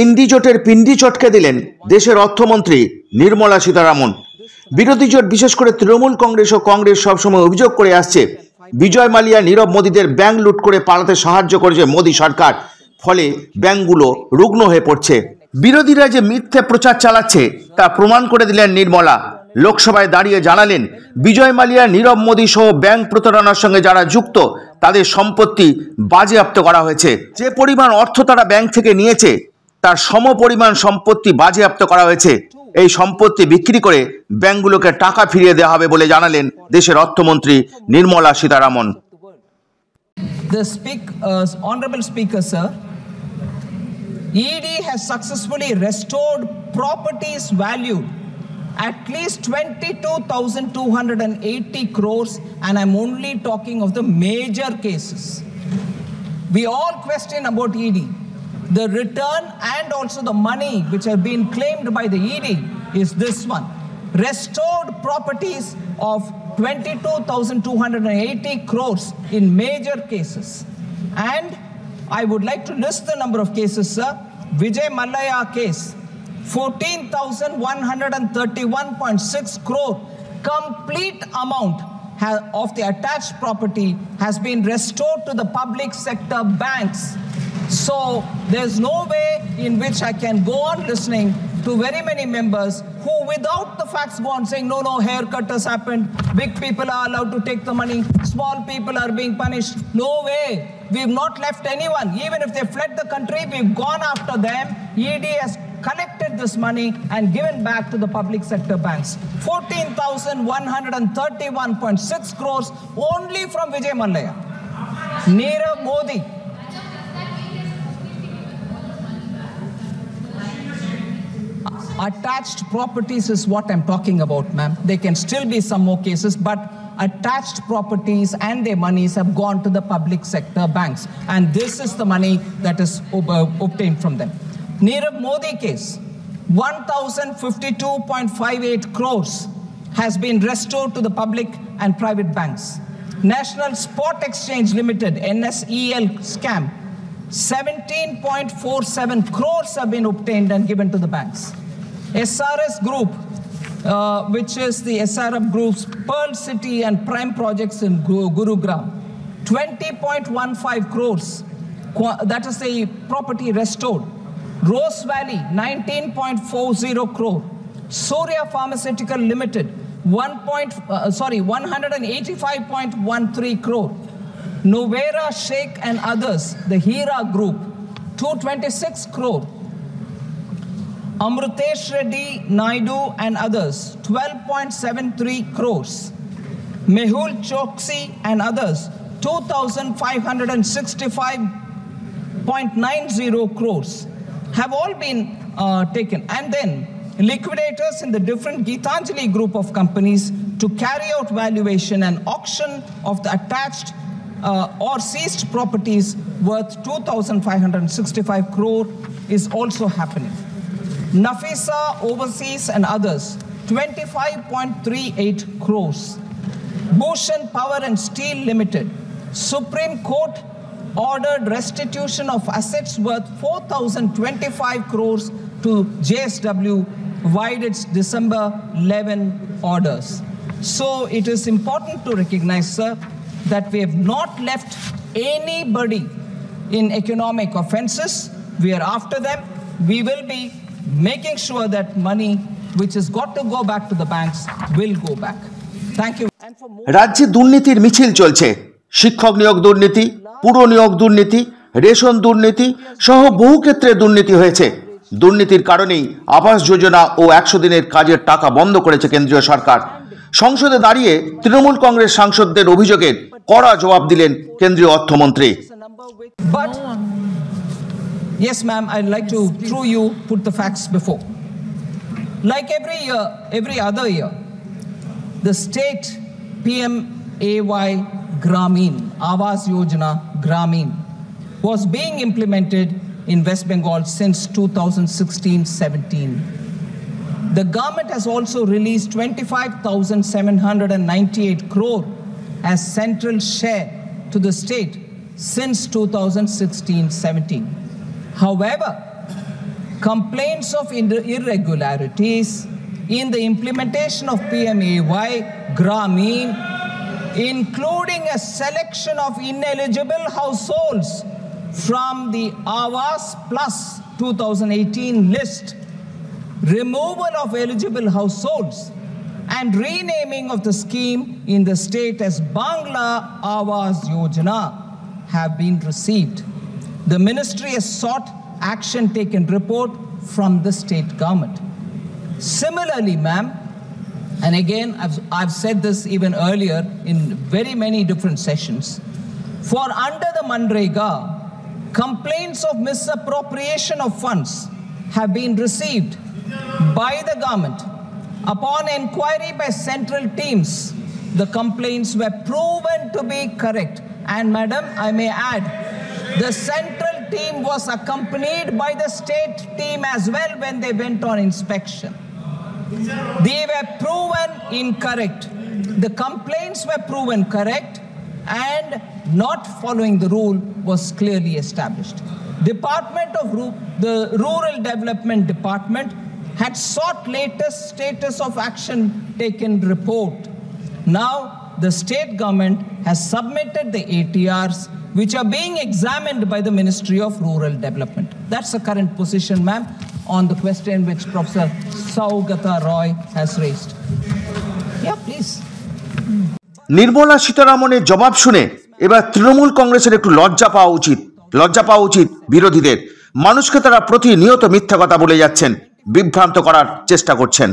ইন্ডি জোটের পিন্ডি চটকে দিলেন দেশের অর্থমন্ত্রী নির্মলা সীতারামন। বিরোধী জোট বিশেষ করে তৃণমূল কংগ্রেস ও কংগ্রেস সবসময় অভিযোগ করে আসছে বিজয় মালিয়া নীরব মোদীদের ব্যাংক লুট করে পালাতে সাহায্য করেছে মোদী সরকার, ফলে ব্যাংকগুলো রুগ্ন হয়ে পড়ছে। বিরোধীরা যে মিথ্যে প্রচার চালাচ্ছে তা প্রমাণ করে দিলেন নির্মলা। লোকসভায় দাঁড়িয়ে জানালেন বিজয় মালিয়া নীরব মোদী সহ ব্যাংক প্রতারণার সঙ্গে যারা যুক্ত তাদের সম্পত্তি বাজেয়াপ্ত করা হয়েছে। যে পরিমাণ অর্থ তারা ব্যাংক থেকে নিয়েছে তার সমপরিমাণ সম্পত্তি বাজেয়াপ্ত করা হয়েছে। এই সম্পত্তি বিক্রি করে ব্যাংকগুলোকে টাকা ফিরিয়ে দেওয়া হবে বলে জানালেন দেশের অর্থমন্ত্রী Nirmala Sitharaman. Honorable Speaker, sir, ED has successfully restored properties valued at least 22,280 crores, and I'm only talking of the major cases. We all question about ED. The return and also the money which have been claimed by the ED is this one. Restored properties of 22,280 crores in major cases. And I would like to list the number of cases, sir. Vijay Mallya case, 14,131.6 crore. Complete amount of the attached property has been restored to the public sector banks. So there's no way in which I can go on listening to very many members who without the facts go on saying, no, haircut has happened, big people are allowed to take the money, small people are being punished. No way. We've not left anyone. Even if they fled the country, we've gone after them. ED has collected this money and given back to the public sector banks. 14,131.6 crores only from Vijay Mallya. Nirav Modi. Attached properties is what I'm talking about, ma'am. There can still be some more cases, but attached properties and their monies have gone to the public sector banks. And this is the money that is obtained from them. Nirav Modi case, 1,052.58 crores has been restored to the public and private banks. National Spot Exchange Limited, NSEL scam, 17.47 crores have been obtained and given to the banks. SRS Group, which is the SRF Group's Pearl City and Prime projects in Gurugram, 20.15 crores. That is the property restored. Rose Valley, 19.40 crore. Surya Pharmaceutical Limited, 185.13 crore. Novera Sheikh and others, the Hira Group, 226 crore. Amrutesh Reddy, Naidu and others, 12.73 crores. Mehul Choksi and others, 2,565.90 crores have all been taken. And then liquidators in the different Geetanjali group of companies to carry out valuation and auction of the attached or seized properties worth 2,565 crore is also happening. Nafisa Overseas and others, 25.38 crores. Bhushan Power and Steel Limited, Supreme Court ordered restitution of assets worth 4,025 crores to JSW via its December 11 orders. So it is important to recognize, sir, that we have not left anybody in economic offenses. We are after them. We will be making sure that money which has got to go back to the banks will go back. Thank you. রাজ্যে দুর্নীতির মিছিল চলছে। শিক্ষক নিয়োগ দুর্নীতি, পুর নিয়োগ দুর্নীতি, রেশন দুর্নীতি সহ বহু ক্ষেত্রে দুর্নীতি হয়েছে। দুর্নীতির কারণেই আবাস যোজনা ও 100 দিনের কাজের টাকা বন্ধ করেছে কেন্দ্রীয় সরকার। সংসদে দাঁড়িয়ে তৃণমূল কংগ্রেস সাংসদদের অভিযোগের কড়া জবাব দিলেন কেন্দ্রীয় অর্থমন্ত্রী। Yes, ma'am, I'd like to, through you, put the facts before. Like every year, every other year, the state PMAY Gramin, Awas Yojana Gramin, was being implemented in West Bengal since 2016-17. The government has also released 25,798 crore as central share to the state since 2016-17. However, complaints of irregularities in the implementation of PMAY Grameen, including a selection of ineligible households from the Awas Plus 2018 list, removal of eligible households, and renaming of the scheme in the state as Bangla Awas Yojana have been received. The ministry has sought action taken report from the state government. Similarly, ma'am, and again, I've said this even earlier in very many different sessions, for under the Manrega, complaints of misappropriation of funds have been received by the government. Upon inquiry by central teams, the complaints were proven to be correct. And madam, I may add, the central team was accompanied by the state team as well when they went on inspection. They were proven incorrect. The complaints were proven correct, and not following the rule was clearly established. The Rural Development Department had sought latest status of action taken report. Now, the state government has submitted the ATRs, which are being examined by the Ministry of Rural Development. That's the current position, ma'am, on the question which Professor Saugata Roy has raised. Yeah, please. Nirmala সীতারামনের জবাব শুনে এবার তৃণমূল কংগ্রেসের একটু লজ্জা পাওয়া উচিত বিরোধীদের। মানুষকে তারা প্রতিনিয়ত মিথ্যা কথা বলে যাচ্ছেন, বিভ্রান্ত করার চেষ্টা করছেন।